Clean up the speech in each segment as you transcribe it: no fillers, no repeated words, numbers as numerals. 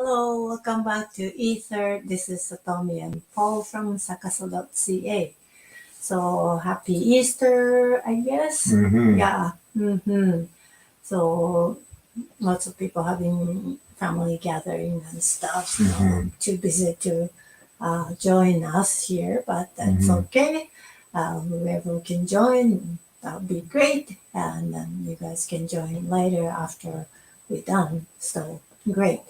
Hello, welcome back to Aether. This is Satomi and Paul from sakaso.ca. So happy Easter, I guess. Mm-hmm. Yeah. So lots of people having family gathering and stuff. So too busy to join us here, but that's okay. Whoever can join, that would be great. And then you guys can join later after we're done. So great.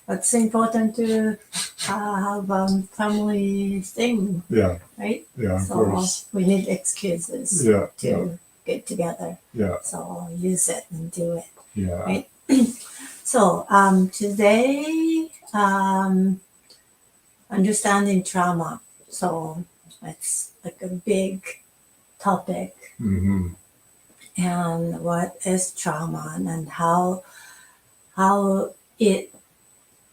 It's important to have family thing, Yeah, right? yeah, of So course. we need excuses to get together. Yeah, So use it and do it, yeah. right? So today, understanding trauma. So it's like a big topic. Mm-hmm. And what is trauma and how it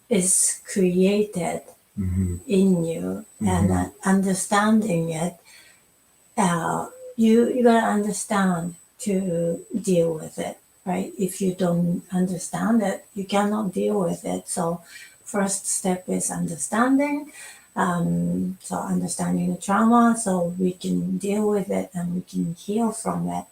is created in you, and understanding it, you gotta understand to deal with it, right? If you don't understand it, you cannot deal with it. So first step is understanding. So understanding the trauma so we can deal with it and we can heal from it.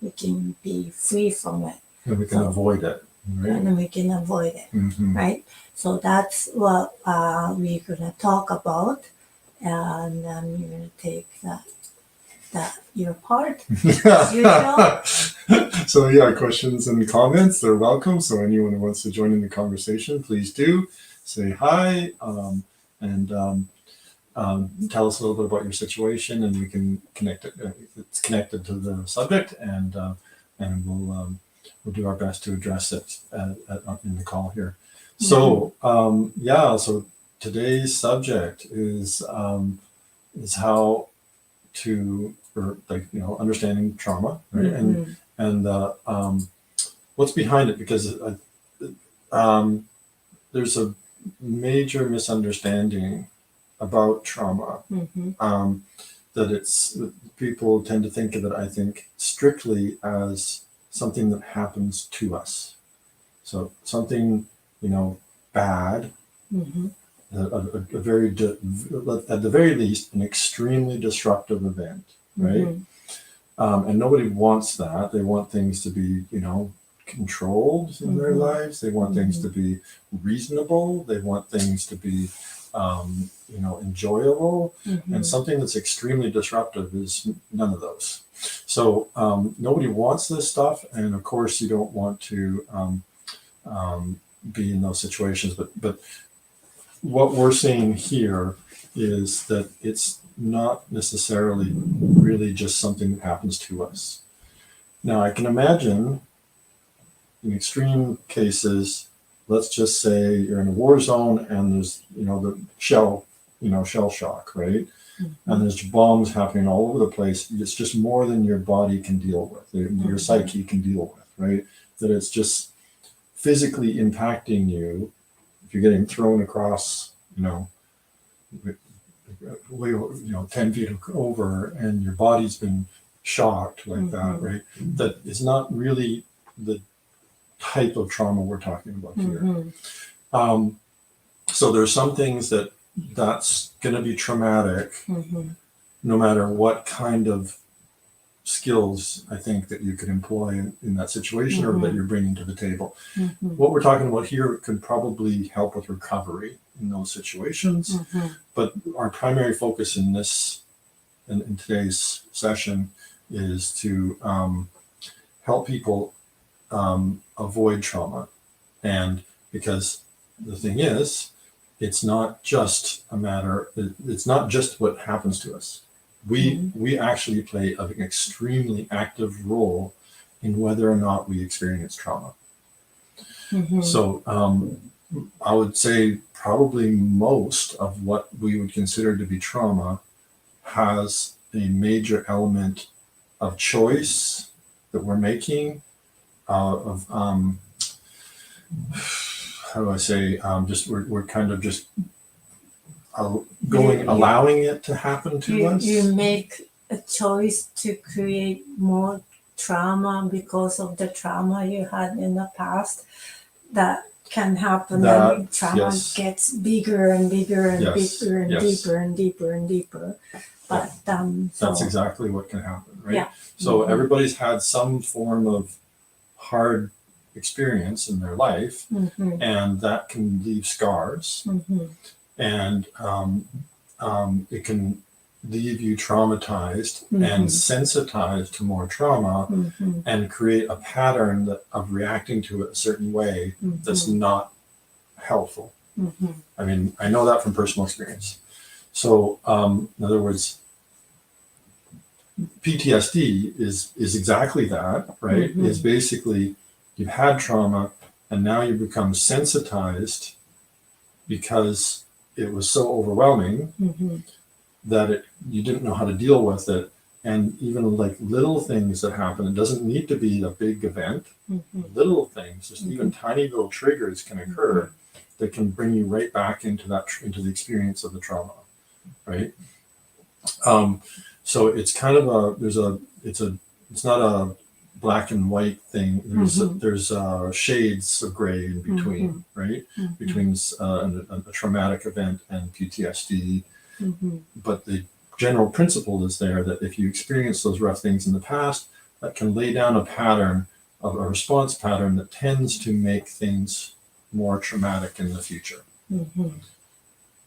We can be free from it. And we can avoid it, right? And then we can avoid it, right? So that's what we're gonna talk about, and then you're gonna take that your part as usual. So yeah, questions and comments, they're welcome. So anyone who wants to join in the conversation, please do say hi, and tell us a little bit about your situation, and we can connect it. It's connected to the subject, and we'll do our best to address it in the call here. So so today's subject is how to, or understanding trauma, right? And what's behind it, because there's a major misunderstanding about trauma, that it's, people tend to think of it, I think, strictly as something that happens to us. So something, bad, a very, at the very least, an extremely disruptive event, right? And nobody wants that. They want things to be, controlled in their lives. They want things to be reasonable. They want things to be, enjoyable. And something that's extremely disruptive is none of those. So nobody wants this stuff, and of course you don't want to be in those situations. But what we're seeing here is that it's not necessarily really just something that happens to us. Now, I can imagine in extreme cases, let's just say you're in a war zone and there's, the shell shock, right? And there's bombs happening all over the place. It's just more than your body can deal with, your psyche can deal with, right? That it's just physically impacting you. If you're getting thrown across, 10 feet over, and your body's been shocked like that, right? That is not really the type of trauma we're talking about here. So there's some things that's going to be traumatic, no matter what kind of skills I think that you could employ in that situation, or that you're bringing to the table. What we're talking about here could probably help with recovery in those situations, but our primary focus in today's session is to help people avoid trauma. And because the thing is, it's not just it's not just what happens to us. We actually play an extremely active role in whether or not we experience trauma. So I would say probably most of what we would consider to be trauma has a major element of choice that we're making, of how do I say, we're kind of just allowing it to happen to us. You make a choice to create more trauma because of the trauma you had in the past, that can happen, That, and trauma yes. gets bigger and bigger and Yes, bigger and yes. deeper and deeper and deeper. But That's exactly what can happen, right? Yeah. So everybody's had some form of hard experience in their life, and that can leave scars, and it can leave you traumatized and sensitized to more trauma, and create a pattern of reacting to it a certain way that's not helpful. I mean, I know that from personal experience. So, in other words, PTSD is exactly that, right? Is basically you've had trauma and now you become sensitized because it was so overwhelming that you didn't know how to deal with it. And even like little things that happen, it doesn't need to be a big event. Little things, just even tiny little triggers can occur that can bring you right back into into the experience of the trauma, right? So it's kind of it's not a black and white thing. There's shades of gray in between, right? Between a traumatic event and PTSD. But the general principle is there that if you experience those rough things in the past, that can lay down a pattern of a response pattern that tends to make things more traumatic in the future.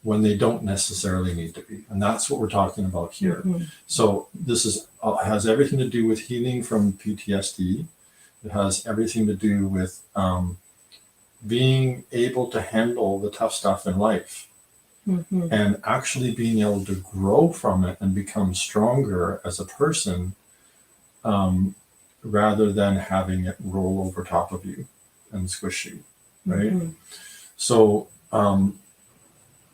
When they don't necessarily need to be. And that's what we're talking about here. So this has everything to do with healing from PTSD. It has everything to do with being able to handle the tough stuff in life and actually being able to grow from it and become stronger as a person, rather than having it roll over top of you and squish you, right? So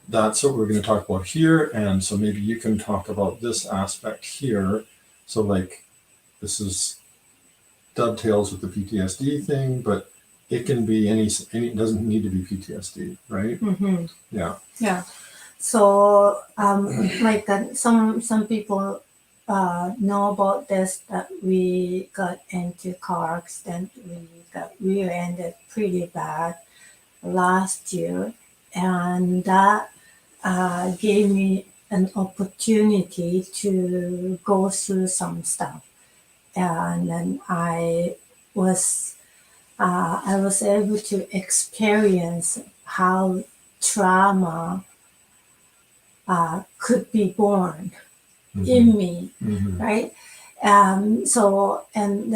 that's what we're going to talk about here. And so maybe you can talk about this aspect here. So like this is dovetails with the PTSD thing, but it can be any it doesn't need to be PTSD, right? Yeah. So like some people know about this, that we got into car accident. We got rear-ended pretty bad last year, and that gave me an opportunity to go through some stuff, and then I was able to experience how trauma could be born in me, right? So, and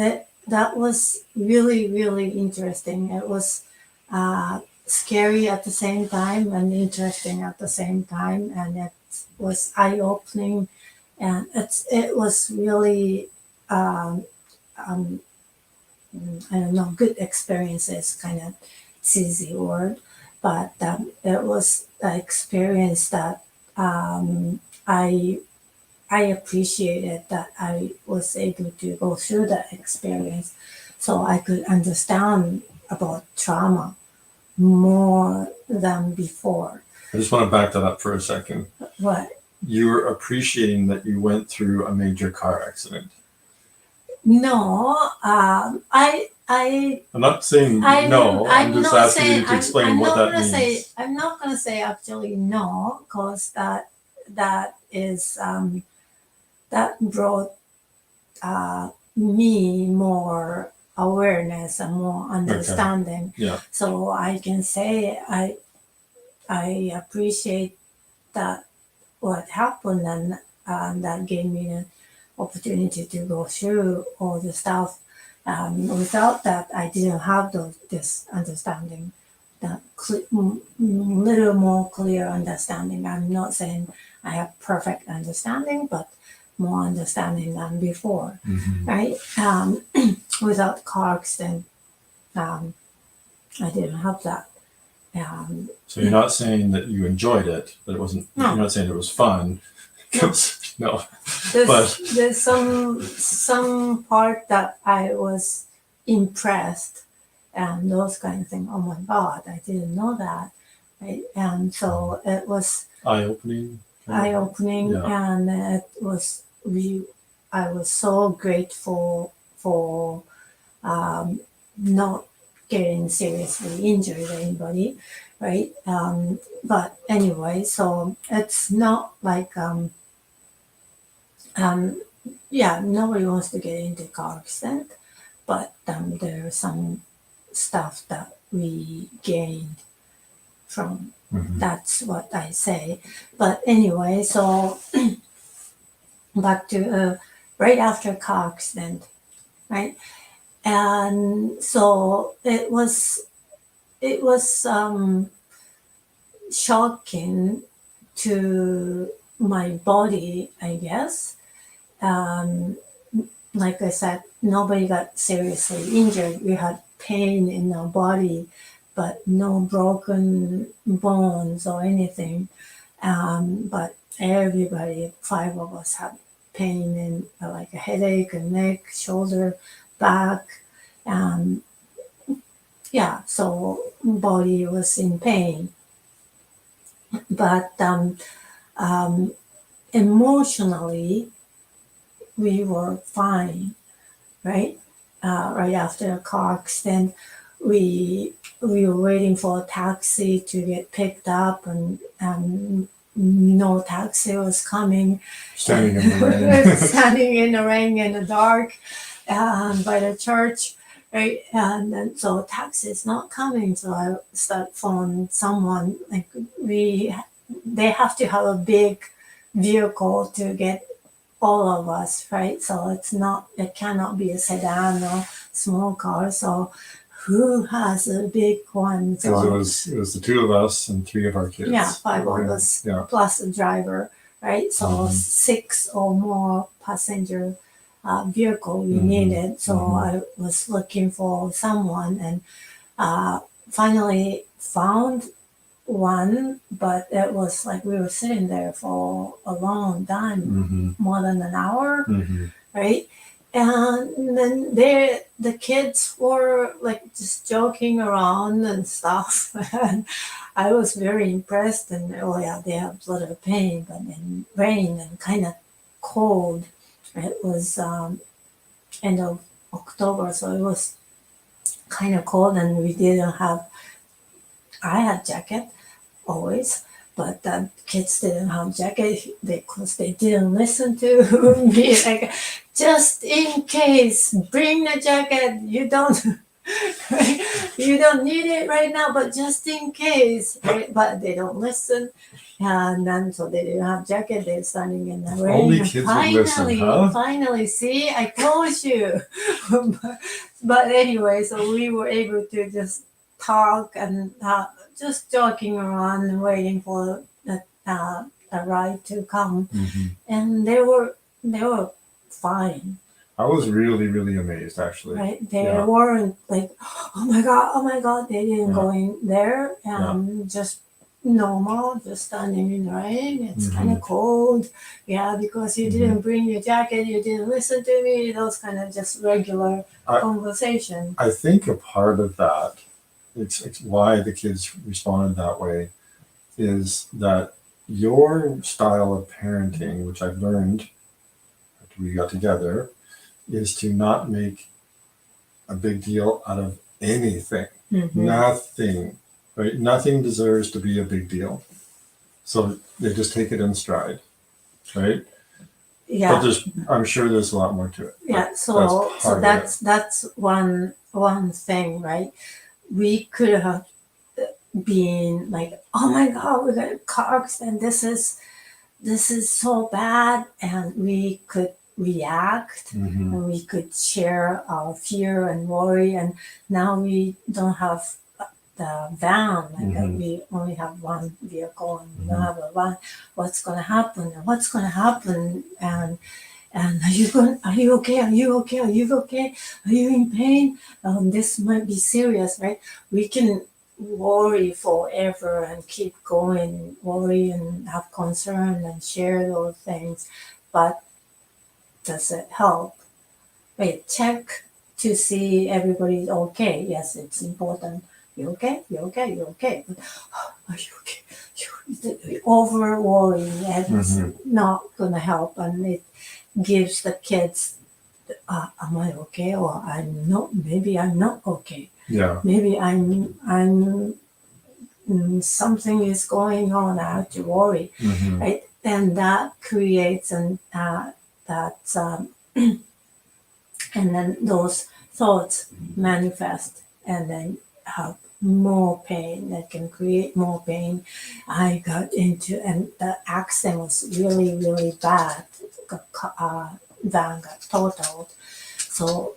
that was really, really interesting. It was scary at the same time and interesting at the same time, and it was eye-opening, and it was really I don't know, good experiences, kind of cheesy word, but it was an experience that I appreciated, that I was able to go through that experience, so I could understand about trauma more than before. I just want to back that up for a second. What? You were appreciating that you went through a major car accident. No, I'm not saying no. I'm just asking you to explain what that means. I'm not going to say actually no, because that is that brought me more awareness and more understanding. Okay. Yeah. So I can say I appreciate that what happened, and that gave me an opportunity to go through all the stuff. Without that, I didn't have this understanding, that little more clear understanding. I'm not saying I have perfect understanding, but more understanding than before, right? Without car accident, I didn't have that. So you're not saying that you enjoyed it, that it wasn't. No. You're not saying it was fun. No. There's some part that I was impressed, and those kind of things. Oh my God, I didn't know that, right? And so it was eye-opening. Yeah. And it was I was so grateful for not getting seriously injured anybody, right? But anyway, so it's not like yeah, nobody wants to get into car accident, but there's some stuff that we gained from. That's what I say. But anyway, so back to right after car accident, right? And so it was shocking to my body, I guess. Um, like I said, nobody got seriously injured. We had pain in our body, but no broken bones or anything. But everybody, 5 of us, had pain in like a headache, a neck, shoulder, back. Um, yeah, so body was in pain. But emotionally, we were fine, right? Right after a car accident, we were waiting for a taxi to get picked up, and no taxi was coming. Standing in the rain. Standing in the rain in the dark by the church, right? And then so taxi is not coming, so I start phoning someone. Like they have to have a big vehicle to get all of us, right? So it cannot be a sedan or small car. So who has a big one? So Because it was the two of us and three of our kids. yeah, 5 of us plus a driver, right? So 6 or more passenger vehicle we needed. So I was looking for someone, and finally found one, but it was like we were sitting there for a long time, more than an hour, right? And then the kids were like just joking around and stuff. And I was very impressed. And oh yeah, they have a lot of pain, but in rain and kind of cold. It was end of October, so it was kind of cold, and we didn't have. I had jacket always, but the kids didn't have jacket because they didn't listen to me. Like, just in case, bring the jacket. You don't, you don't need it right now, but just in case. Right? But they don't listen, and then so they didn't have jacket. They're standing in the rain. Only kids would listen, huh? Finally, see, I told you. But anyway, so we were able to just talk and just joking around and waiting for the ride to come, and they were fine. I was really, really amazed, actually. Right, they weren't like, oh my god, they didn't go in there, just normal, just standing in the rain. It's kind of cold, because you didn't bring your jacket, you didn't listen to me. Those kind of just regular conversation. I think a part of that, it's why the kids responded that way, is that your style of parenting, which I've learned after we got together, is to not make a big deal out of anything. Nothing, right? Nothing deserves to be a big deal. So they just take it in stride, right? Yeah. But I'm sure there's a lot more to it. Yeah. So that's one thing, right? We could have been like, oh my god, we got a car accident. This is so bad, and we could react, and we could share our fear and worry. And now we don't have the van, like we only have one vehicle, and we don't have a van. What's gonna happen? And what's gonna happen? And are you okay? Are you okay? Are you okay? Are you in pain? This might be serious, right? We can worry forever and keep going, worry and have concern and share those things. But does it help? Wait, check to see everybody's okay. Yes, it's important. You okay? You okay? You okay? But, are you okay? Over worrying, it's not gonna help, and it gives the kids, am I okay? Or I'm not, maybe I'm not okay, Yeah. Maybe I'm something is going on. I have to worry, Mm-hmm. right? And that creates that and then those thoughts manifest and then have more pain that can create more pain. I got into, and the accident was really really bad. Van got totaled, so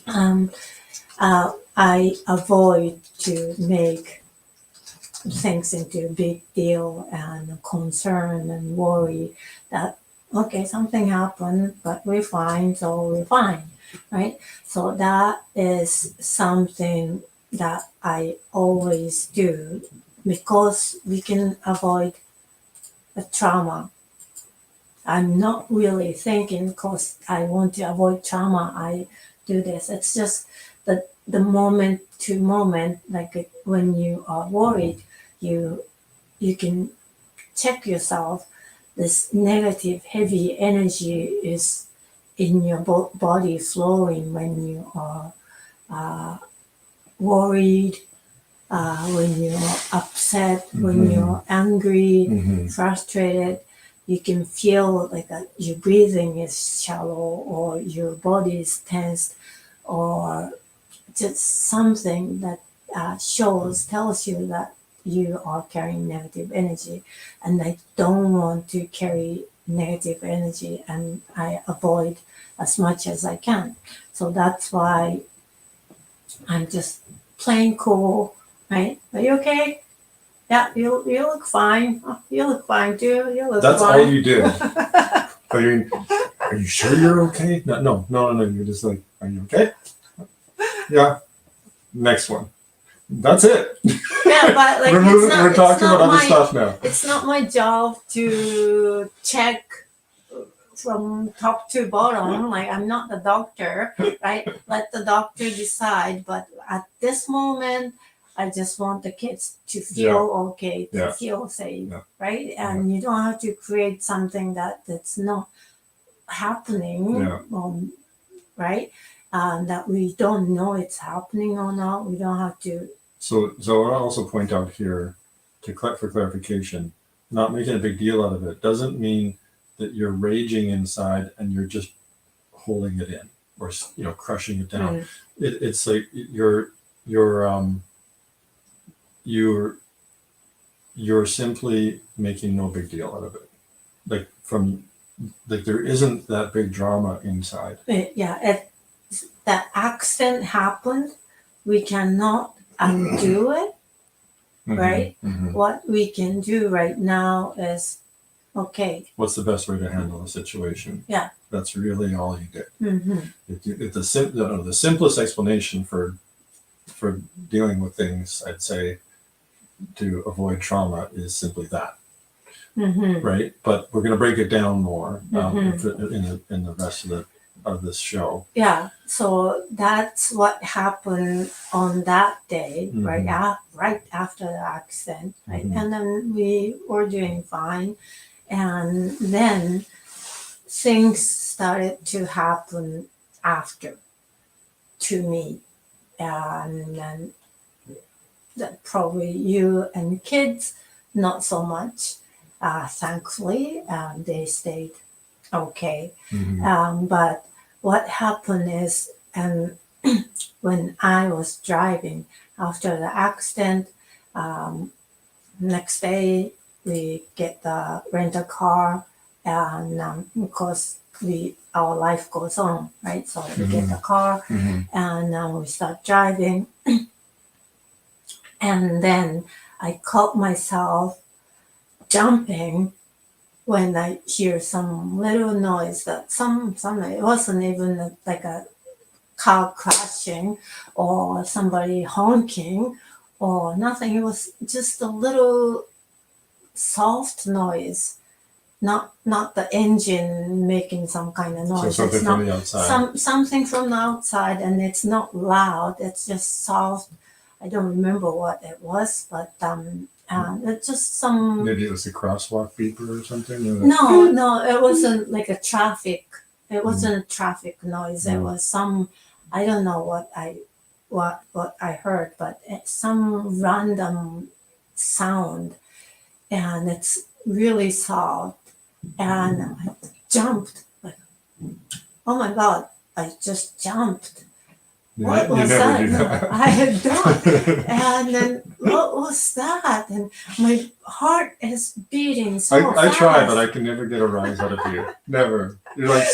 um, I avoid to make things into a big deal and concern and worry that okay, something happened but we're fine, so we're fine, right? So that is something that I always do because we can avoid the trauma. I'm not really thinking because I want to avoid trauma I do this. It's just that the moment to moment, like when you are worried, you you can check yourself. This negative heavy energy is in your body flowing when you are uh, worried, when you're upset, when Mm-hmm. you're angry, Mm-hmm. frustrated. You can feel like your breathing is shallow or your body is tense or just something that tells you that you are carrying negative energy. And I don't want to carry negative energy and I avoid as much as I can. So that's why I'm just plain cool, right? Are you okay? Yeah, you look fine. Oh, you look fine too. You look That's fine. all you did. Are you sure you're okay? No. You're just like, are you okay? Yeah. Next one. That's it. Yeah, but like We're talking about other stuff now. it's not my job to check from top to bottom. Like I'm not the doctor, right? Let the doctor decide. But at this moment, I just want the kids to feel okay, to Yeah. feel safe, Yeah. right? And you don't have to create something that's not happening, Yeah. right? That we don't know it's happening or not. We don't have to. So I'll also point out here, for clarification, not making a big deal out of it doesn't mean that you're raging inside and you're just holding it in or crushing it down. It's like you're simply making no big deal out of it. Like there isn't that big drama inside. Yeah, that accident happened. We cannot undo it, right? Mm-hmm. What we can do right now is okay. What's the best way to handle a situation? Yeah. That's really all you did. Mm-hmm. The simplest explanation for dealing with things, I'd say, to avoid trauma is simply that. Mm-hmm. Right? But we're going to break it down more in the rest of this show. Yeah. So that's what happened on that day, right? Right after the accident, right? And then we were doing fine, and then things started to happen after to me, and then that probably you and kids not so much. Thankfully, they stayed okay. But what happened is, when I was driving after the accident, next day we get the rental car, and because our life goes on, right? So we get the car, and we start driving, and then I caught myself jumping when I hear some little noise that it wasn't even like a car crashing or somebody honking or nothing. It was just a little soft noise, not the engine making some kind of noise. So something from the outside. Something from the outside, and it's not loud. It's just soft. I don't remember what it was, but it's just some. Maybe it was a crosswalk beeper or something. No, it wasn't like a traffic. It wasn't a traffic noise. It was some. I don't know what what I heard, but it's some random sound, and it's really soft. And I jumped, like, oh my God, I just jumped. What You was never that? do No, that. I had done. And then what was that? And my heart is beating so I fast. try, but I can never get a rise out of you. Never. You're like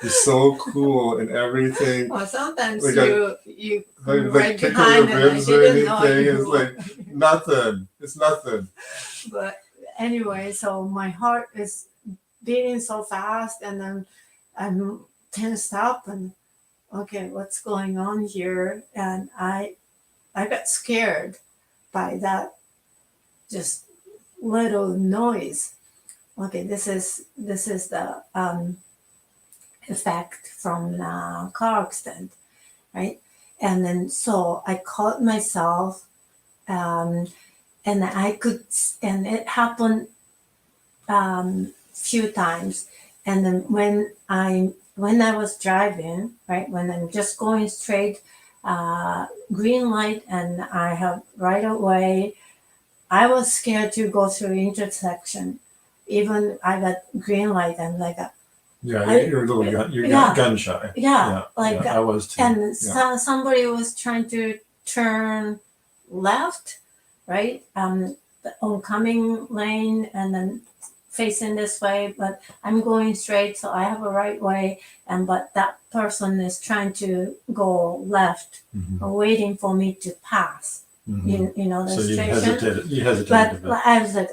you're so cool and everything. Well, sometimes Like you like right kicking behind, your and I ribs or didn't know anything. you It's were. like nothing. It's nothing. But anyway, so my heart is beating so fast, and then I'm tensed up, and okay, what's going on here? And I got scared by that just little noise. Okay, this is the effect from the car accident, right? And then so I caught myself, um, and I could, and it happened few times. And then when I was driving, right, when I'm just going straight, green light, and I have right away, I was scared to go through intersection. Even I got green light, and like Yeah, I, you're a little yeah, gun shy. yeah, like I was too. and Yeah. somebody was trying to turn left, right, the oncoming lane, and then facing this way, but I'm going straight, so I have a right way, and but that person is trying to go left, Mhm. waiting for me to pass. Mhm. You know the So you situation. hesitated But a bit. I was like,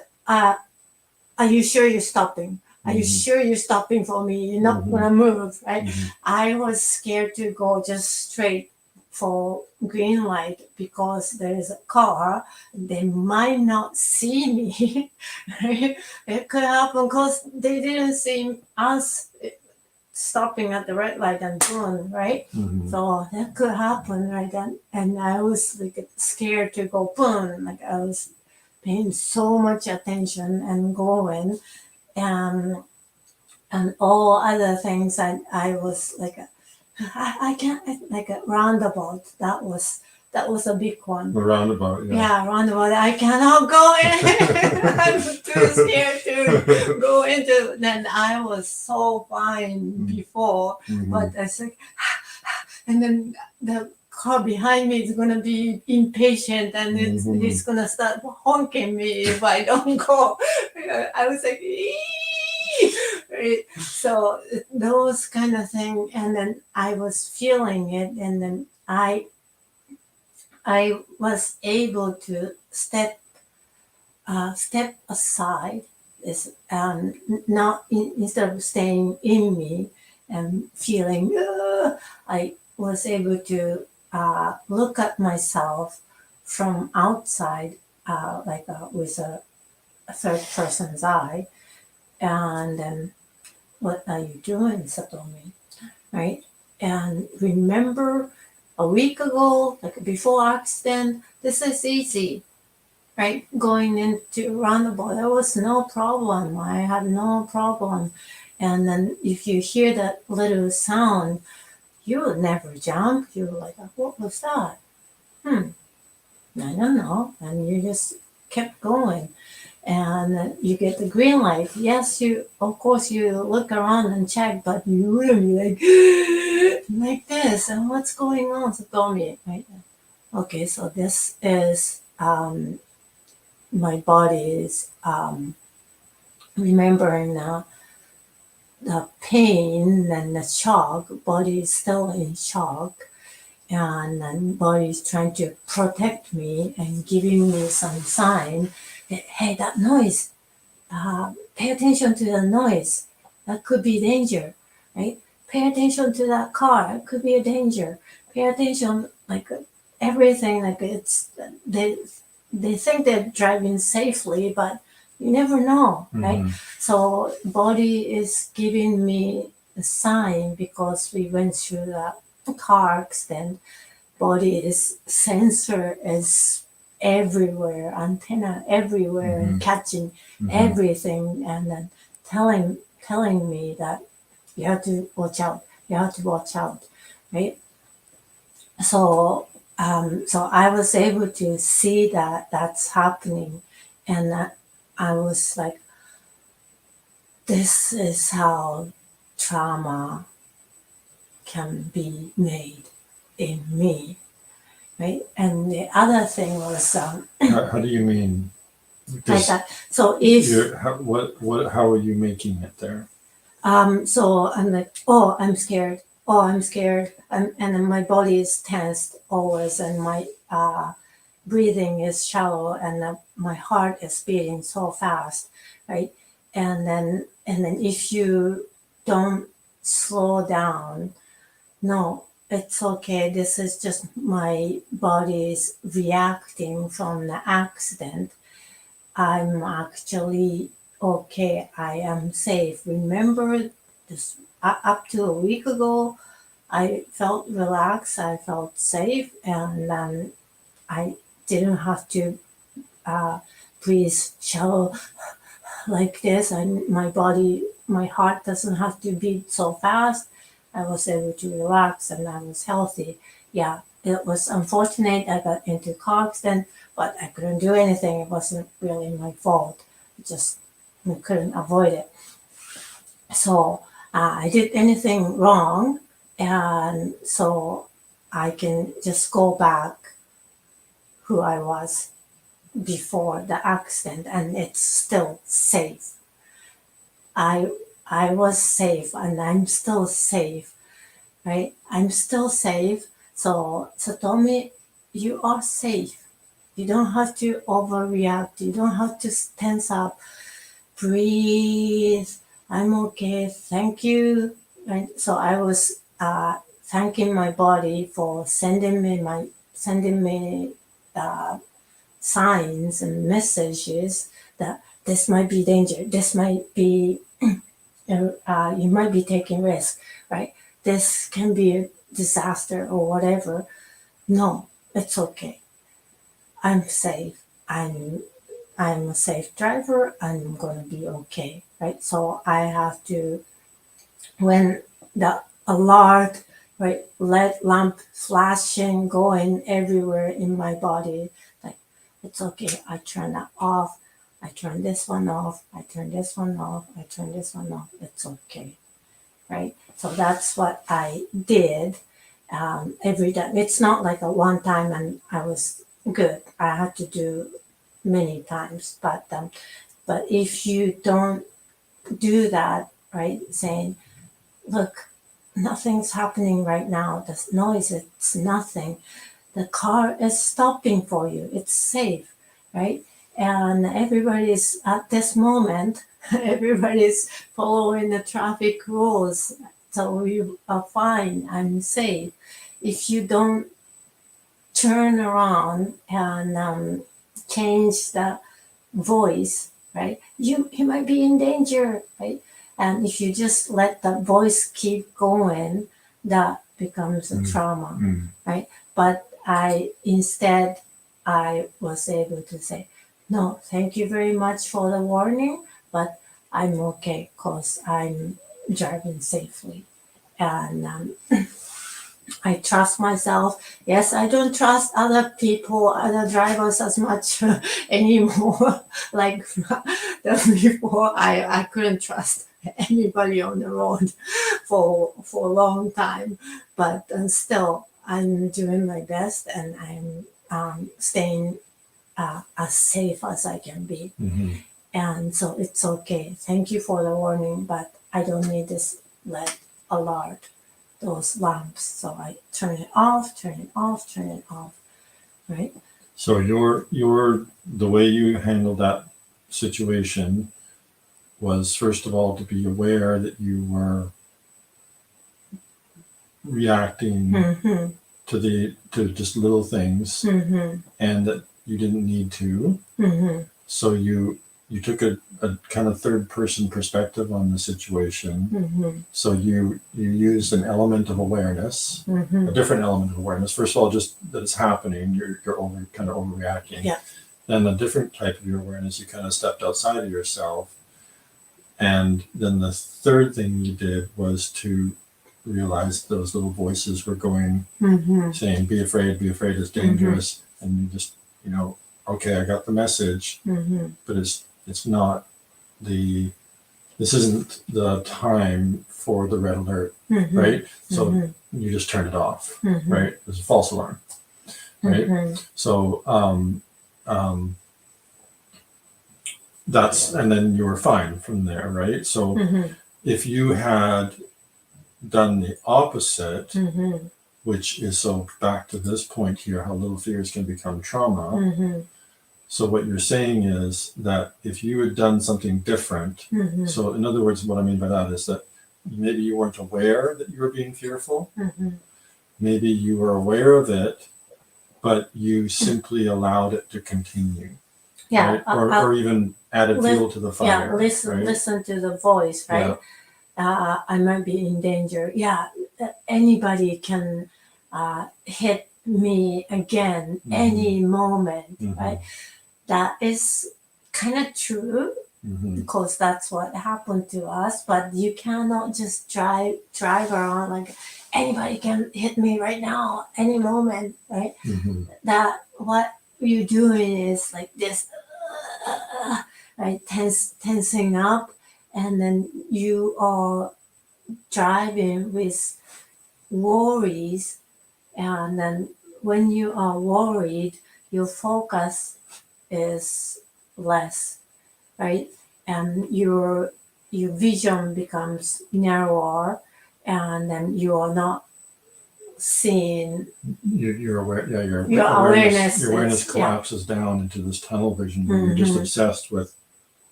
are you sure you're stopping? Are you Mhm. sure you're stopping for me? You're not Mhm. gonna move, right? Mhm. I was scared to go just straight for green light because there is a car. They might not see me. Right? It could happen because they didn't see us stopping at the red light and boom, right? Mhm. So that could happen, right? And I was like scared to go boom, like I was paying so much attention and going, and and all other things. I was like, I can't, like a roundabout. That was a big one. The roundabout, yeah. Yeah, roundabout. I cannot go in. I'm too scared to go into. Then I was so fine before, Mhm. but I said, and then the car behind me is gonna be impatient, and it's gonna start honking me if I don't go. I was like, "Ee!" Right? So those kind of thing, and then I was feeling it, and then I was able to step aside, is not instead of staying in me and feeling, I was able to look at myself from outside, like with a third person's eye, and then, what are you doing, Satomi? Right? And remember a week ago, like before accident, this is easy, right? Going into roundabout, there was no problem. I had no problem. And then if you hear that little sound, you would never jump. You're like, what was that? I don't know. And you just kept going. And you get the green light. Yes, you, of course, you look around and check, but you really like this. And what's going on? So tell me, right? Okay, so this is my body is remembering now the pain and the shock. Body is still in shock, and then body is trying to protect me and giving me some sign that, hey, that noise, pay attention to the noise. That could be danger, right? Pay attention to that car. It could be a danger. Pay attention, like everything. Like it's they think they're driving safely, but you never know, right? Mhm. So body is giving me a sign because we went through the car accident. Body is sensor is everywhere, antenna everywhere, and catching everything, and then telling me that you have to watch out. You have to watch out, right? So So I was able to see that that's happening, and I was like, this is how trauma can be made in me, right? And the other thing was How do you mean? like Because that. So if how are you making it there? so I'm like, oh, I'm scared. Oh, I'm scared. And then my body is tensed always, and my breathing is shallow, and my heart is beating so fast, right? And then if you don't slow down, no, it's okay. This is just my body's reacting from the accident. I'm actually okay. I am safe. Remember this up to a week ago, I felt relaxed. I felt safe, and I didn't have to uh, breathe shallow like this. And my body, my heart doesn't have to beat so fast. I was able to relax, and I was healthy. Yeah, it was unfortunate I got into a car accident, but I couldn't do anything. It wasn't really my fault. Just I couldn't avoid it. So I did anything wrong, and so I can just go back who I was before the accident, and it's still safe. I I was safe, and I'm still safe, right? I'm still safe. So Satomi, you are safe. You don't have to overreact. You don't have to tense up. Breathe. I'm okay. Thank you. Right. So I was thanking my body for sending me uh, signs and messages that this might be danger. This might be you might be taking risk, right? This can be a disaster or whatever. No, it's okay. I'm safe. I'm a safe driver. I'm going to be okay, right? So I have to, when the alert, right, red lamp flashing, going everywhere in my body, like, it's okay. I turn that off. I turn this one off. I turn this one off. I turn this one off. It's okay, right? So that's what I did every time. It's not like a one time and I was good. I had to do many times, but if you don't do that, right, saying, look, nothing's happening right now. This noise, it's nothing. The car is stopping for you. It's safe, right? And everybody's at this moment, everybody's following the traffic rules. So you are fine. I'm safe. If you don't turn around and change the voice, right? You might be in danger, right? And if you just let the voice keep going, that becomes a trauma, right? But I was able to say, no, thank you very much for the warning, but I'm okay because I'm driving safely. And I trust myself. Yes, I don't trust other people, other drivers as much anymore. Like before, I couldn't trust anybody on the road for a long time. But still, I'm doing my best, and I'm staying as safe as I can be. Mm-hmm. And so it's okay. Thank you for the warning, but I don't need this red alert, those lamps. So I turn it off, turn it off, turn it off, right? So your the way you handled that situation was, first of all, to be aware that you were reacting Mm-hmm. to just little things, Mm-hmm. and that you didn't need to. Mm-hmm. So you took a kind of third person perspective on the situation. Mm-hmm. So you used an element of awareness, Mm-hmm. a different element of awareness. First of all, just that it's happening, you're kind of overreacting. Yeah. Then a different type of your awareness, you kind of stepped outside of yourself. And then the third thing you did was to realize those little voices were going, Mm-hmm. saying, be afraid, it's dangerous. And you just, okay, I got the message, Mm-hmm. but it's not this isn't the time for the red alert, Mm-hmm. right? So Mm-hmm. you just turn it off, Mm-hmm. right? There's a false alarm, right? Mm-hmm. So that's, and then you were fine from there, right? So Mm-hmm. if you had done the opposite, Mm-hmm. which is, so back to this point here, how little fears can become trauma. Mm-hmm. So what you're saying is that if you had done something different, Mm-hmm. so in other words, what I mean by that is that maybe you weren't aware that you were being fearful. Mm-hmm. Maybe you were aware of it, but you simply allowed it to continue. Yeah. Right? Or even added fuel to the fire. Yeah. Listen to the voice, right? Yeah. I might be in danger. Yeah. Anybody can hit me again any moment, right? That is kind of true. Because that's what happened to us, but you cannot just drive around like anybody can hit me right now any moment, right? That what you're doing is like this, right? Tensing up, and then you are driving with worries, and then when you are worried your focus is less, right? And your vision becomes narrower, and then you are not seeing. You're aware. Yeah, Your awareness collapses down into this tunnel vision where you're just obsessed with.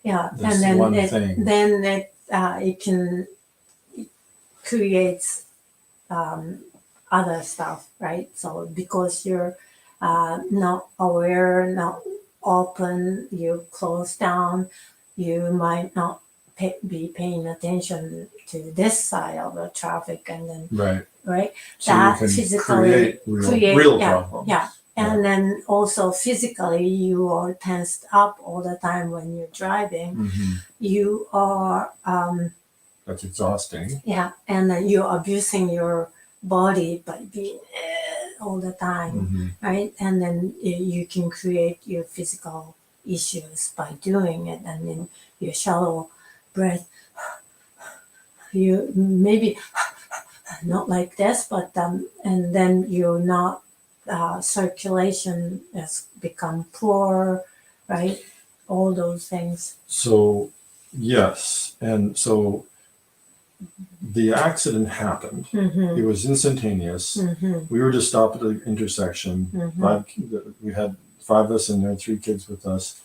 Yeah, this and then one thing. Then it can create other stuff, right? So because you're not aware, not open, you close down, you might not be paying attention to this side of the traffic, and then right, so that you can physically create real problems. Yeah. And then also physically you are tensed up all the time when you're driving. You are that's exhausting. Yeah, and then you're abusing your body by being all the time, right? And then you can create your physical issues by doing it, and then your shallow breath. You maybe not like this, but and then you're not circulation has become poor, right? All those things. So yes, and so the accident happened. It was instantaneous. We were just stopped at the intersection. We had 5 of us in there, 3 kids with us,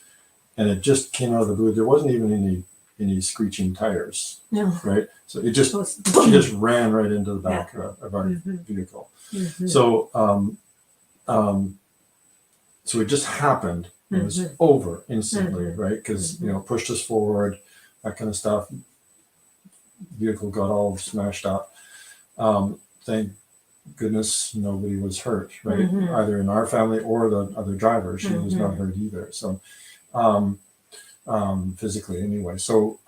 and it just came out of the blue. There wasn't even any screeching tires, right? So it just she just ran right into the back of our vehicle. So so it just happened. It was over instantly, right? Because pushed us forward, that kind of stuff. Vehicle got all smashed up. Thank goodness nobody was hurt, right? Either in our family or the other driver. She was not hurt either. So physically anyway. So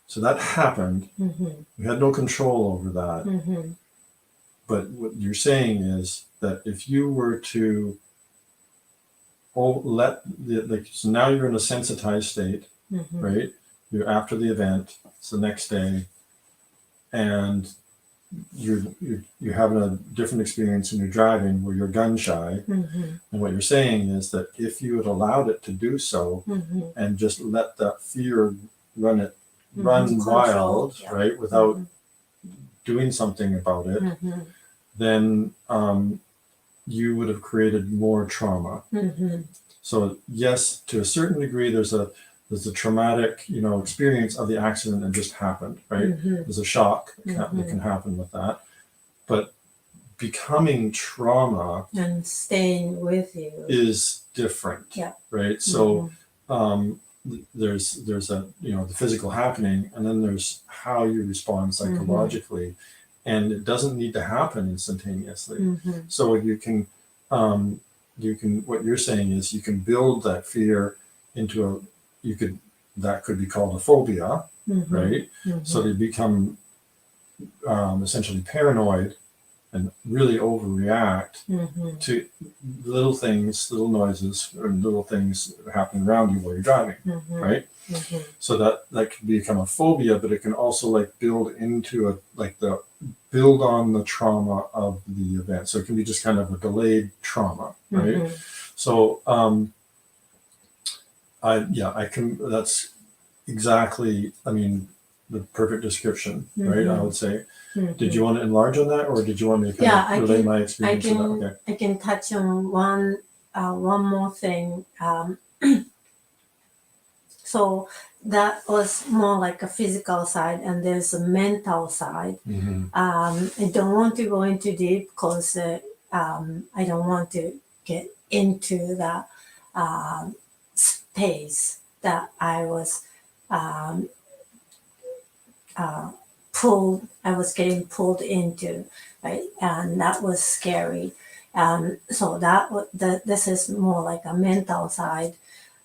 so that happened. We had no control over that. But what you're saying is that if you were to so now you're in a sensitized state, right? You're after the event, it's the next day, and you're having a different experience and you're driving where you're gun shy. And what you're saying is that if you had allowed it to do so and just let that fear run wild, right, without doing something about it, then you would have created more trauma. So yes, to a certain degree, there's a traumatic, experience of the accident that just happened, right? There's a shock that can happen with that, but becoming trauma and staying with you is different, right? So there's a the physical happening, and then there's how you respond psychologically, and it doesn't need to happen instantaneously. So you can what you're saying is you can build that fear into you could that could be called a phobia, Mhm. right? Mhm. So they become essentially paranoid and really overreact Mhm. to little things, little noises, or little things happening around you while you're driving, Mhm. right? Mhm. So that can become a phobia, but it can also like build into a like the build on the trauma of the event. So it can be just kind of a delayed trauma, right? Mhm. So I can. That's exactly. I mean, the perfect description, right? I would say. Did you want to enlarge on that, or did you want me to kind Yeah, of I relay can. my I experience with that? can. Okay. I can touch on one more thing. So that was more like a physical side, and there's a mental side. Mm-hmm. I don't want to go into deep because I don't want to get into that space that I was um, uh, pulled. I was getting pulled into, right, and that was scary. So this is more like a mental side.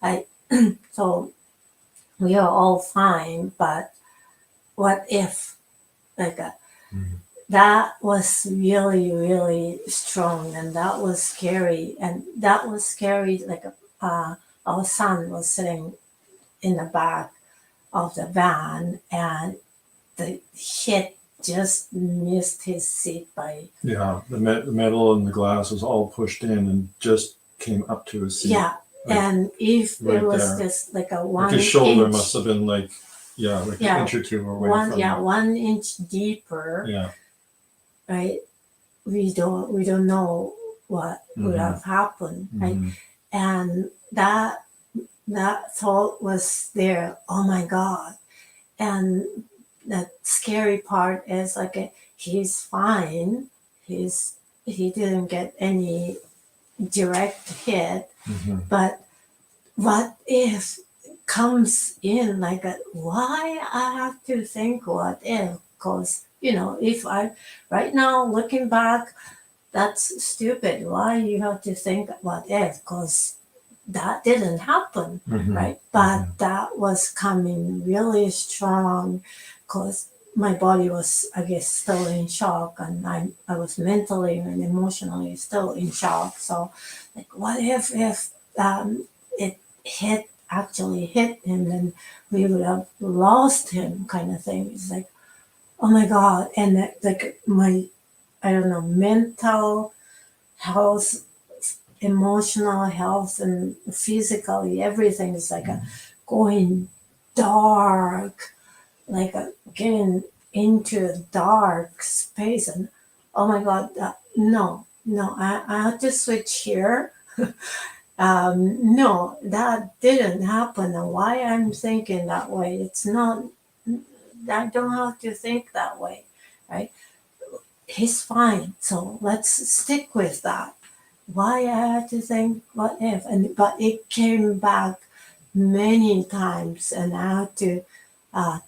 I so we are all fine, but what if like Mm-hmm. that was really really strong, and that was scary, and that was scary like our son was sitting in the back of the van, and the hit just missed his seat by Yeah, the metal and the glass was all pushed in and just came up to his seat. yeah. Like, And if it right was there. just like a Like 1 his shoulder inch, must have been like, yeah, like an yeah, inch or two away from. 1 inch deeper, Yeah. right? We don't know what would Mm-hmm. have happened, right? Mm-hmm. And that thought was there. Oh my God! And the scary part is like he's fine. He didn't get any direct hit, Mm-hmm. but what if comes in like why I have to think what if? Because if I right now looking back, that's stupid. Why you have to think what if? Because that didn't happen, Mm-hmm. right? But that was coming really strong because my body was, I guess, still in shock, and I was mentally and emotionally still in shock. So, like, what if it actually hit him, and we would have lost him, kind of thing. It's like, oh my God, and like my, I don't know, mental health, emotional health, and physically everything is like going dark, like getting into a dark space. And oh my God, no, I had to switch here. No, that didn't happen. And why I'm thinking that way, it's not, I don't have to think that way, right? He's fine, so let's stick with that. Why I had to think what if, and but it came back many times, and I had to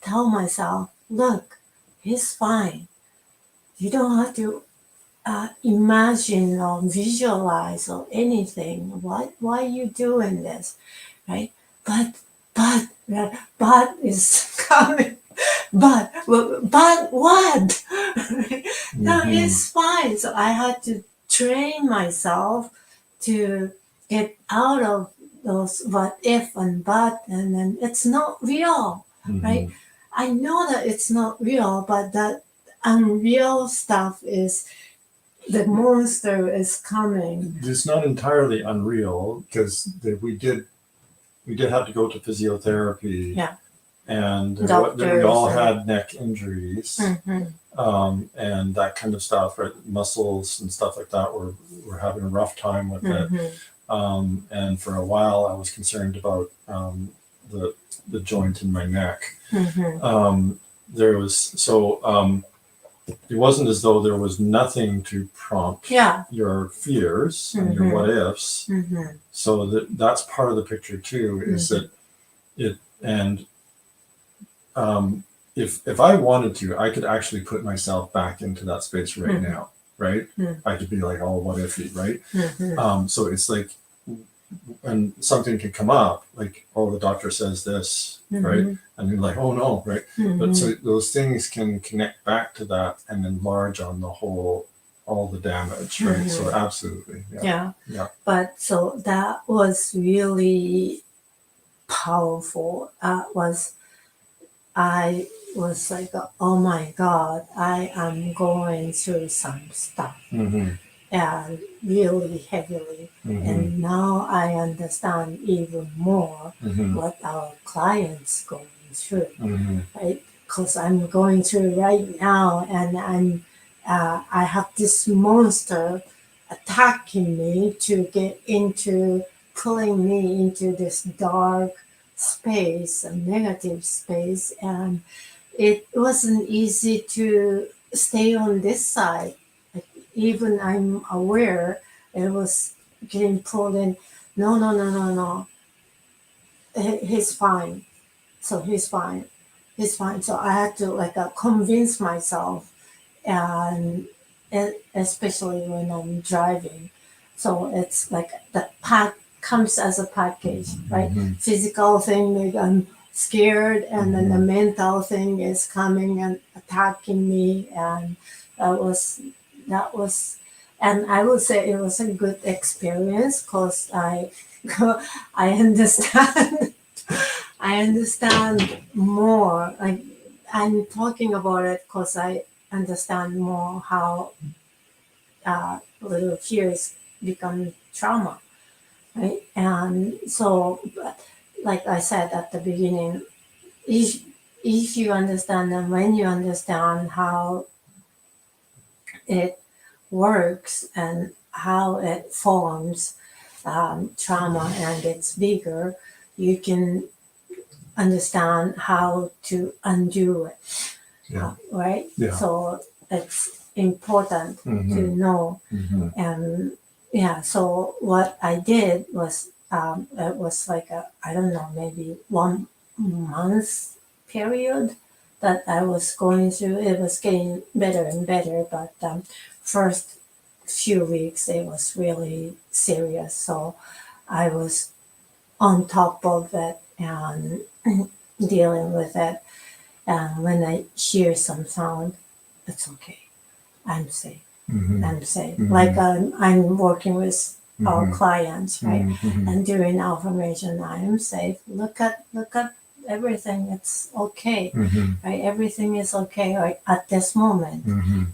tell myself, look, he's fine. You don't have to imagine or visualize or anything. Why are you doing this, right? But but is coming. But what? No, Mm-hmm. it's fine. So I had to train myself to get out of those what if and but, and then it's not real, right? Mm-hmm. I know that it's not real, but that unreal stuff is the monster is coming. It's not entirely unreal because we did have to go to physiotherapy. Yeah. And we Doctors all and- had neck injuries. And that kind of stuff, right? Muscles and stuff like that. We're having a rough time with it. And for a while, I was concerned about the joint in my neck. There was it wasn't as though there was nothing to prompt Yeah. your fears and your what ifs. So that's part of the picture too. Is that it and if I wanted to, I could actually put myself back into that space right now, right? I could be like, oh, what if, right? So it's like and something can come up, like, oh, the doctor says this, right? And you're like, oh no, right? But so those things can connect back to that and enlarge on the whole, all the damage, right? So absolutely, Yeah. yeah. But so that was really powerful. I was like, oh my God, I am going through some stuff and really heavily. And now I understand even more what our clients going through, right? Because I'm going through right now, and I have this monster attacking me to get into, pulling me into this dark space, a negative space, and it wasn't easy to stay on this side. Like, even I'm aware it was getting pulled in. No, no, no, no, no. He's fine. So he's fine. He's fine. So I had to like convince myself, and especially when I'm driving. So it's like the pack comes as a package, right? Physical thing, like I'm scared, and then the mental thing is coming and attacking me, and that was, and I would say it was a good experience because I understand. I understand more. Like, I'm talking about it because I understand more how little fears become trauma, right? And so, like I said at the beginning, if if you understand, and when you understand how it works and how it forms trauma and gets bigger, you can understand how to undo it. Right? Yeah. So it's important to know. And yeah, so what I did was, it was like I don't know, maybe 1 month period that I was going through. It was getting better and better, but first few weeks it was really serious. So I was on top of it and dealing with it. And when I hear some sound, it's okay. I'm safe. I'm safe. Like I'm working with our clients, right? And during affirmation, I am safe. Look at everything. It's okay, right? Everything is okay, right, at this moment.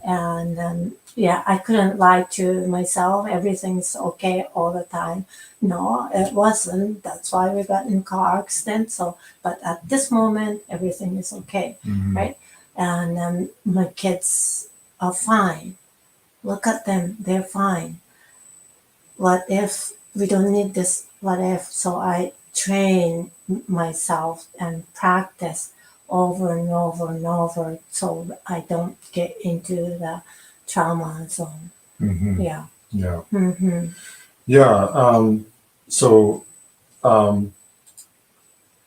And yeah, I couldn't lie to myself. Everything's okay all the time. No, it wasn't. That's why we got in car accident. So, but at this moment, everything is okay, right? And my kids are fine. Look at them, they're fine. What if we don't need this? What if? So I train myself and practice over and over and over so I don't get into the trauma zone. Yeah. Yeah. Mm-hmm. Yeah. So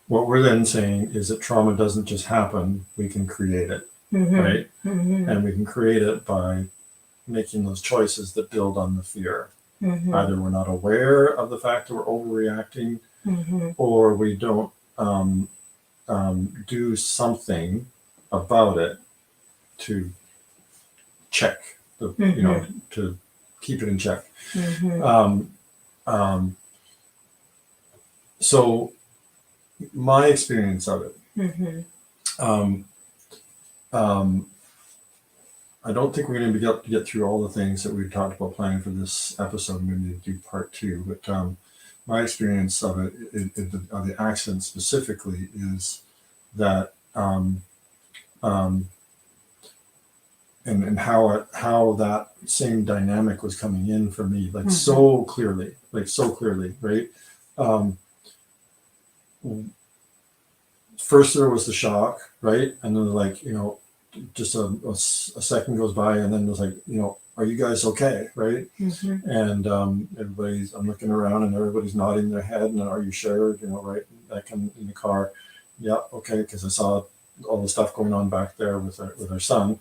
what we're then saying is that trauma doesn't just happen, we can create it, right? And we can create it by making those choices that build on the fear. Either we're not aware of the fact that we're overreacting, or we don't do something about it to check the, to keep it in check. So my experience of it, I don't think we're going to be able to get through all the things that we've talked about planning for this episode. I'm going to do part 2, but my experience of it, of the accident specifically, is that and how that same dynamic was coming in for me, like so clearly, right? First there was the shock, right? And then like, just a second goes by, and then it was like, are you guys okay, right? And everybody's, I'm looking around and everybody's nodding their head, and are you sure, right? That can in the car, yeah, okay, because I saw all the stuff going on back there with our son,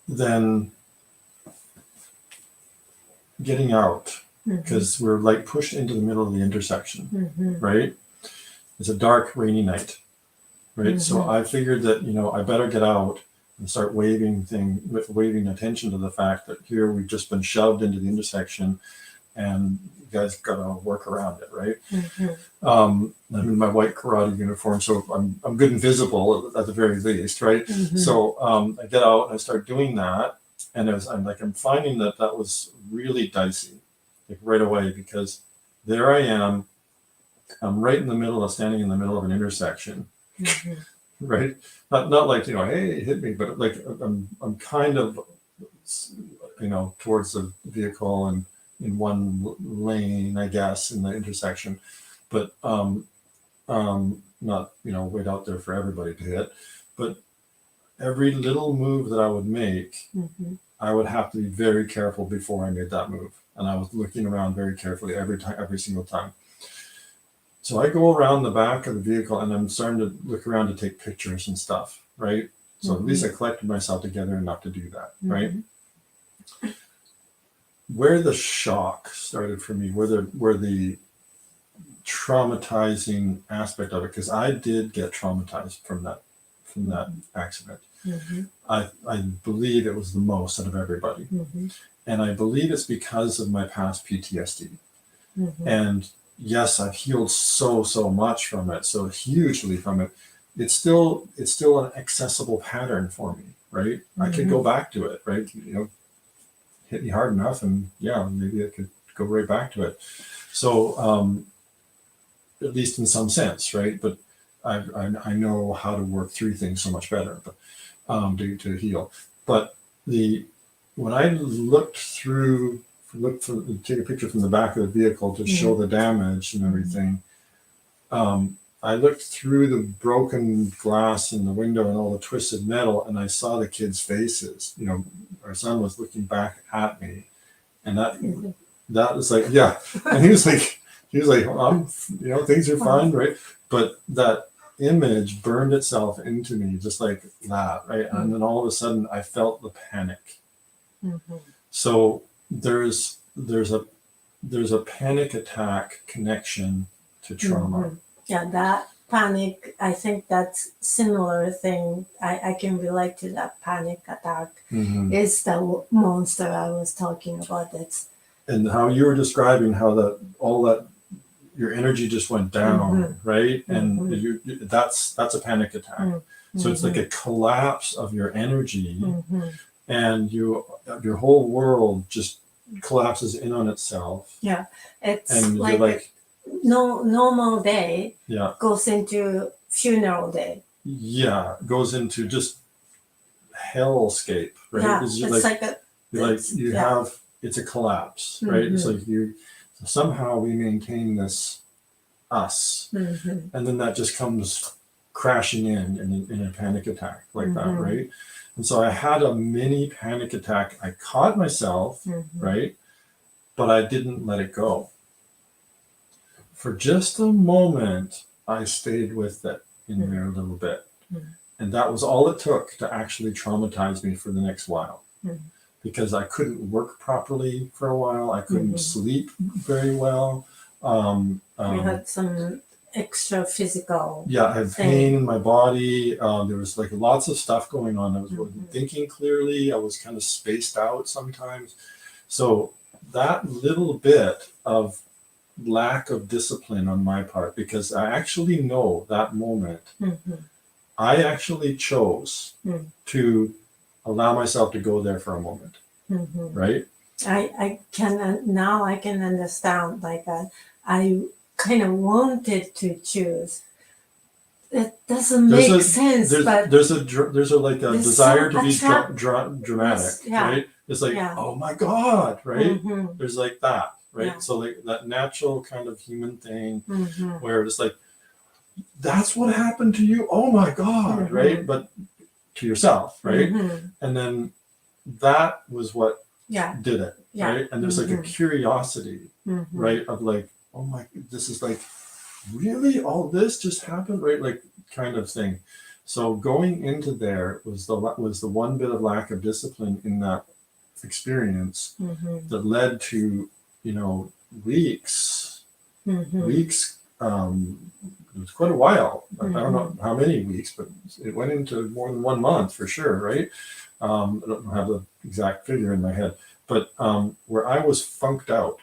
then getting out Mhm. because we're like pushed into the middle of the intersection, Mhm. right? It's a dark, rainy night, right? So Mhm. I figured that, I better get out and start waving attention to the fact that here we've just been shoved into the intersection and you guys got to work around it, right? Mhm. I'm in my white karate uniform, so I'm good and visible at the very least, right? Mhm. So I get out and I start doing that, and I'm finding that was really dicey, like right away, because there I am, I'm right in the middle of standing in the middle of an intersection, Mhm. right? Not like hey, hit me, but like I'm kind of towards the vehicle and in one lane, I guess, in the intersection, but not wait out there for everybody to hit, but every little move that I would make, Mhm. I would have to be very careful before I made that move, and I was looking around very carefully every single time. So I go around the back of the vehicle and I'm starting to look around to take pictures and stuff, right? So at least I collected myself together enough to do that, right? Mhm. Where the shock started for me, where the traumatizing aspect of it, because I did get traumatized from that accident. Mhm. I believe it was the most out of everybody, Mhm. and I believe it's because of my past PTSD. Mhm. And yes, I've healed so much from it, so hugely from it. It's still an accessible pattern for me, right? I could go back to it, right? Hit me hard enough, and yeah, maybe I could go right back to it. So at least in some sense, right? But I know how to work through things so much better, but to heal. But when I take a picture from the back of the vehicle to show the damage and everything, I looked through the broken glass in the window and all the twisted metal, and I saw the kids' faces. Our son was looking back at me, and that was like, yeah, and he was like, things are fine, right? But that image burned itself into me just like that, right? And then all of a sudden I felt the panic. Mhm. So there's a panic attack connection to trauma. Mhm. Yeah, that panic, I think that's similar thing. I can relate to that panic attack. Mhm. It's the monster I was talking about. It's And how you were describing how all that your energy just went down, right? And that's a panic attack. So it's like a collapse of your energy, and your whole world just collapses in on itself. Yeah, it's And like, you're like, no normal day yeah, goes into funeral day. yeah, goes into just hellscape, right? Yeah, It's it's like it's a collapse, right? It's like somehow we maintain this us, and then that just comes crashing in a panic attack like that, right? And so I had a mini panic attack. I caught myself, right? But I didn't let it go. For just a moment, I stayed with it in there a little bit. And that was all it took to actually traumatize me for the next while. Because I couldn't work properly for a while. I couldn't sleep very well. You had some extra physical. Yeah, I had pain in my body. There was like lots of stuff going on. I wasn't thinking clearly. I was kind of spaced out sometimes. So that little bit of lack of discipline on my part, because I actually know that moment, I actually chose to allow myself to go there for a moment, right? I can now I can understand like that. I kind of wanted to choose. It doesn't make sense, but there's a like a desire to be dramatic, yeah, right? It's like, yeah. oh my God, right? There's like that, right? Yeah. So like that natural kind of human thing where it's like, that's what happened to you. Oh my God, right? But to yourself, right? And then that was what did it, right? And there's like a curiosity, right? Of like, oh my, this is like, really all this just happened, right? Like kind of thing. So going into there was the one bit of lack of discipline in that experience Mm-hmm. that led to, weeks, Mm-hmm. weeks. It was quite a while. I don't know Mm-hmm. how many weeks, but it went into more than 1 month for sure, right? I don't have the exact figure in my head, but where I was funked out.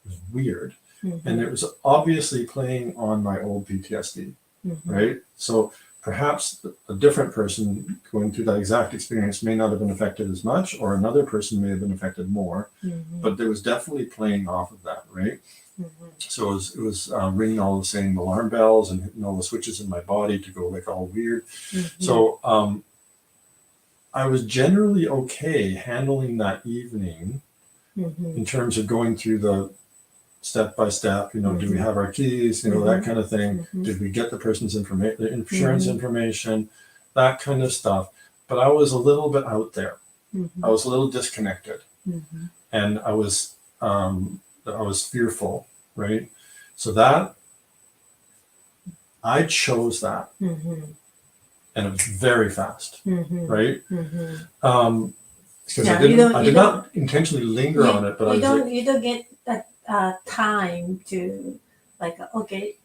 It was weird. Mm-hmm. And it was obviously playing on my old PTSD, Mm-hmm. right? So perhaps a different person going through that exact experience may not have been affected as much, or another person may have been affected more, Mm-hmm. but there was definitely playing off of that, right? Mm-hmm. So it was ringing all the same alarm bells and hitting all the switches in my body to go like all weird. Mm-hmm. So I was generally okay handling that evening Mm-hmm. in terms of going through the step by step, do we have our keys, that kind of thing. Mm-hmm. Did we get the person's information, the insurance Mm-hmm. information, that kind of stuff. But I was a little bit out there. Mm-hmm. I was a little disconnected, Mm-hmm. and I was fearful, right? So that I chose that, Mm-hmm. and it was very fast, Mm-hmm. right? Mm-hmm. Because Yeah, I did not intentionally linger on it, but I was like, you don't get that time to like, okay,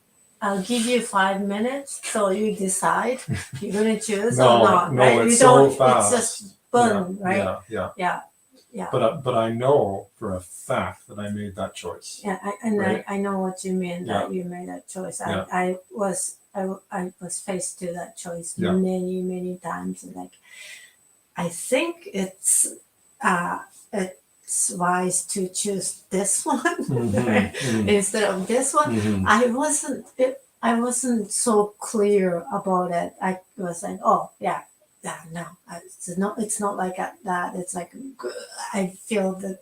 I'll give you 5 minutes, so you decide you're gonna choose or not, no, right? it's You so don't. fast. It's just boom, right? Yeah. Yeah. But I know for a fact that I made that choice. Yeah, Right. I know what you mean that Yeah. you made that choice. Yeah. I was faced to that choice Yeah. many times, and like I think it's wise to choose this one instead of this one. Mhm. I wasn't so clear about it. I was like, oh yeah, no, it's not like that. It's like I feel that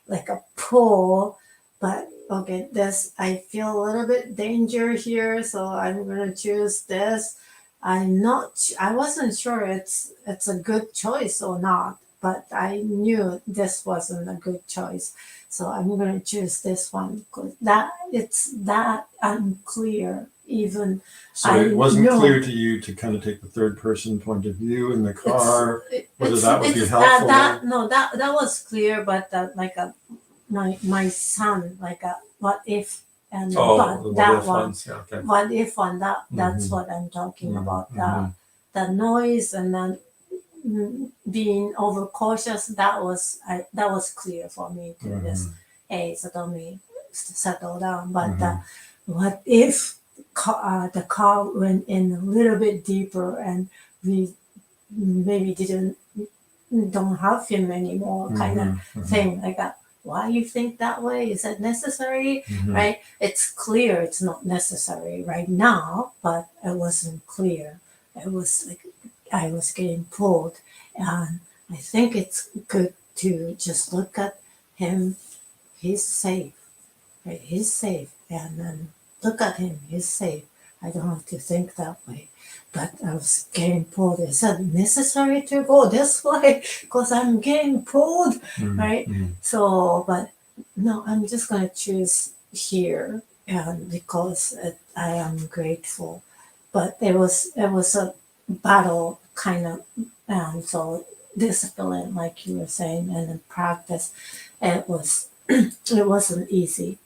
like a pull, but okay, this I feel a little bit danger here, so I'm gonna choose this. I wasn't sure it's a good choice or not, but I knew this wasn't a good choice, so I'm gonna choose this one because that it's that unclear. Even So I it wasn't know clear to you to kind of take the third person point of view in the car, whether that would be it's helpful. that was clear, but like my son like a what if and but the that what if one ones. Yeah, okay. what if one that's Mhm. what I'm talking Mhm. about, Mhm. the noise and then being overcautious. That was clear for me to just, Mhm. hey, Satomi, settle down. But Mhm. what if the car went in a little bit deeper and we maybe don't have him anymore, kind of Mhm. Mhm. thing like that. Why you think that way? Is it necessary? Mhm. Right? It's clear it's not necessary right now, but it wasn't clear. It was like I was getting pulled, and I think it's good to just look at him. He's safe, right? He's safe, and then look at him. He's safe. I don't have to think that way. But I was getting pulled. Is it necessary to go this way? Because I'm getting pulled, Mhm. right? Mhm. So, but no, I'm just gonna choose here, and because I am grateful. But it was a battle kind of, and so discipline, like you were saying, and then practice. It was it wasn't easy.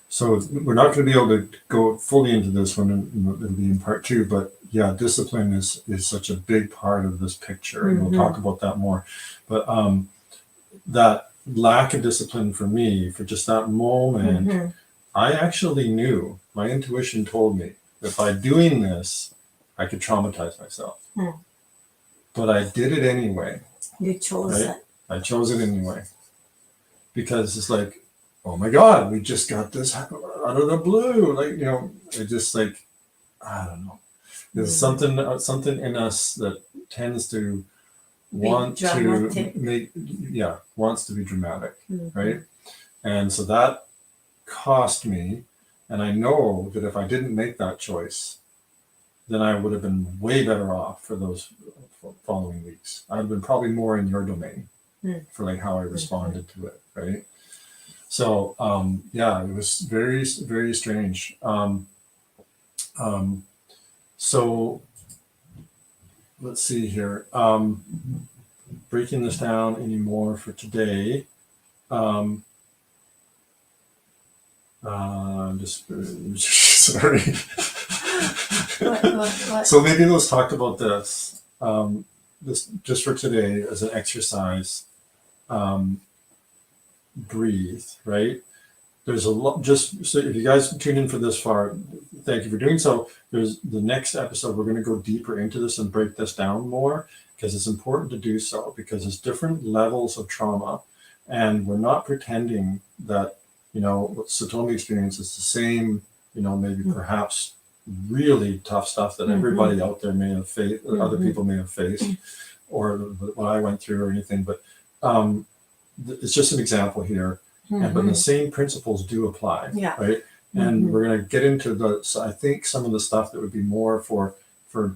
So we're not going to be able to go fully into this one, and it'll be in part two. But yeah, discipline is such a big part of this picture, and we'll talk about that more. But that lack of discipline for me, for just that moment, Mm-hmm. I actually knew. My intuition told me that by doing this, I could traumatize myself. Hmm. But I did it anyway. You chose Right? it. I chose it anyway because it's like, oh my God, we just got this out of the blue. Like, it just like, I don't know. There's something in us that tends to want to wants to be dramatic, Mm-hmm. right? And so that cost me. And I know that if I didn't make that choice, then I would have been way better off for those following weeks. I'd have been probably more in your domain for like how I responded to it, right? So yeah, it was very, very strange. So let's see here. breaking this down anymore for today. I'm just sorry. What? So maybe let's talk about this. This just for today as an exercise. Breathe, right? There's a lot. Just so if you guys tune in for this far, thank you for doing so. There's the next episode. We're going to go deeper into this and break this down more because it's important to do so because there's different levels of trauma, and we're not pretending that what Satomi experience is the same. Maybe perhaps really tough stuff that everybody out there may have faced, or other people may have faced, or what I went through or anything. But it's just an example here. But the same principles do apply, right? And we're going to get into I think some of the stuff that would be more for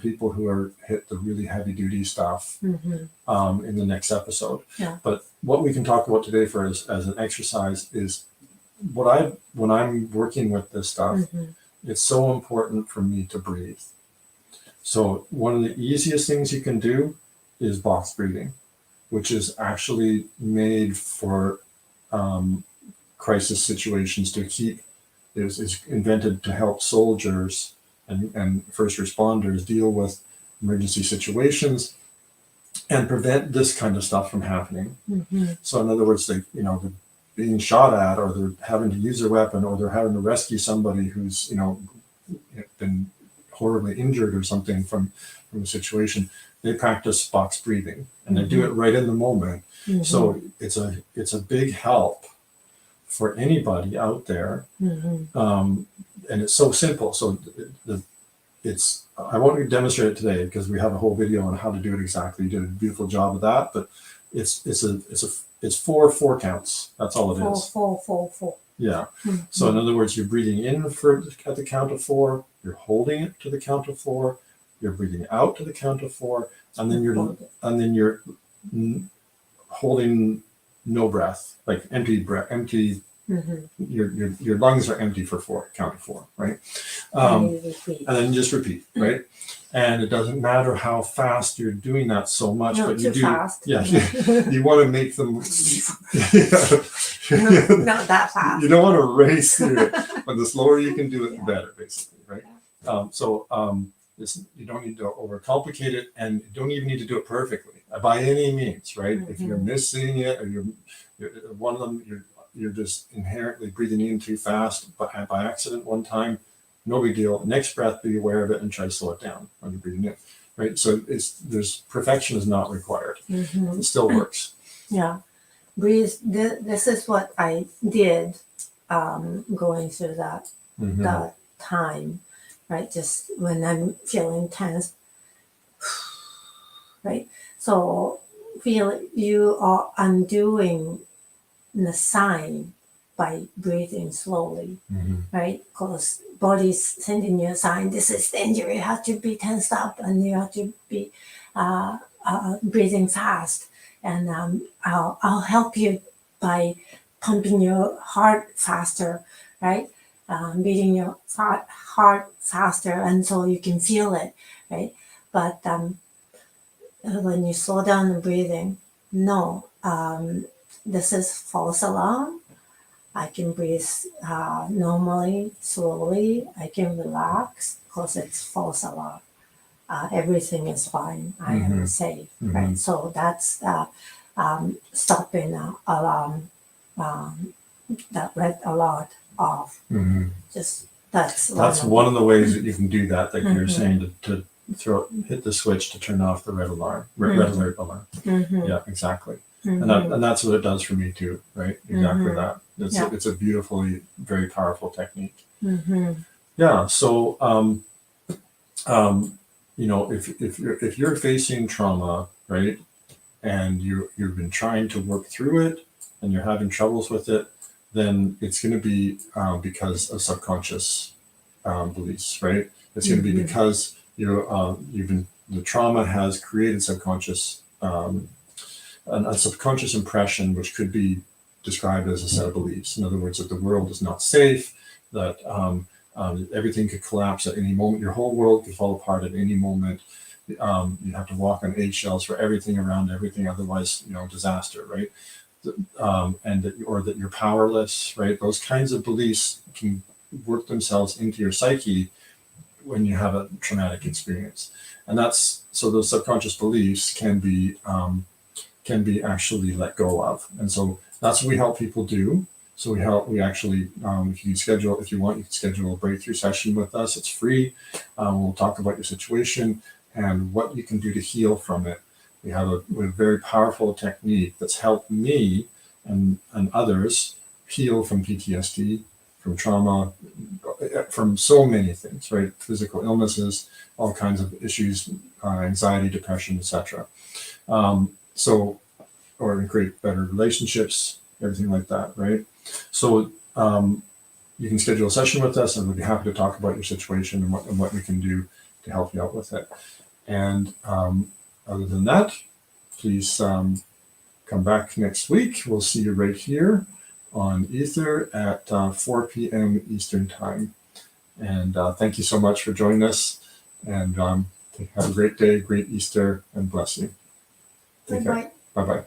people who are hit the really heavy duty stuff in the next episode. But what we can talk about today as an exercise is when I'm working with this stuff, it's so important for me to breathe. So one of the easiest things you can do is box breathing, which is actually made for crisis situations is invented to help soldiers and first responders deal with emergency situations and prevent this kind of stuff from happening. So in other words, they're being shot at, or they're having to use their weapon, or they're having to rescue somebody who's been horribly injured or something from a situation. They practice box breathing, and they do it right in the moment. So it's a big help for anybody out there, and it's so simple. So I won't demonstrate it today because we have a whole video on how to do it exactly. You did a beautiful job of that, but it's 4 counts. That's all it is. Four. Yeah. So in other words, you're breathing in at the count of 4. You're holding it to the count of 4. You're breathing out to the count of 4, and then you're holding no breath, like empty breath, empty. Your lungs are empty for count of 4, right? And then you just repeat, right? And it doesn't matter how fast you're doing that so much, but you do. Fast. Yeah, you want to make them. Not that fast. You don't want to race through it, but the slower you can do it, the better, basically, right? You don't need to overcomplicate it, and you don't even need to do it perfectly by any means, right? If you're missing it, or you're one of them, you're just inherently breathing in too fast by accident one time, no big deal. Next breath, be aware of it and try to slow it down when you're breathing in, right? So perfection is not required. It still works. Yeah, breathe. This is what I did going through that time, right? Just when I'm feeling tense, right? So feel you are undoing the sign by breathing slowly, right? Because body's sending you a sign, this is danger, you have to be tensed up and you have to be breathing fast. And I'll help you by pumping your heart faster, right? Beating your heart faster, and so you can feel it, right? But when you slow down the breathing, this is false alarm. I can breathe normally, slowly. I can relax because it's false alarm. Everything is fine. I am safe, right? So that's stopping alarm, that red alert off. Just that's one of the ways that you can do that. Like you're saying to hit the switch to turn off the red alert alarm. Yeah, exactly. And that's what it does for me too, right? Exactly that. It's a beautifully, very powerful technique. Yeah. So, if you're facing trauma, right, and you've been trying to work through it, and you're having troubles with it, then it's going to be because of subconscious beliefs, right? It's going to be because the trauma has created subconscious. A subconscious impression, which could be described as a set of beliefs. In other words, that the world is not safe, that everything could collapse at any moment. Your whole world could fall apart at any moment. You have to walk on eggshells for everything around everything, otherwise, disaster, right? And that you're powerless, right? Those kinds of beliefs can work themselves into your psyche when you have a traumatic experience, and so those subconscious beliefs can be actually let go of, and so that's what we help people do. So we actually, if you want, you can schedule a breakthrough session with us. It's free. We'll talk about your situation and what you can do to heal from it. We have a very powerful technique that's helped me and others heal from PTSD, from trauma, from so many things, right? Physical illnesses, all kinds of issues, anxiety, depression, etc. Or create better relationships, everything like that, right? So you can schedule a session with us, and we'd be happy to talk about your situation and what we can do to help you out with it. And other than that, please come back next week. We'll see you right here on Aether at 4 p.m. Eastern Time. And thank you so much for joining us. And have a great day, great Easter, and bless you. Take care. Bye-bye. Bye-bye.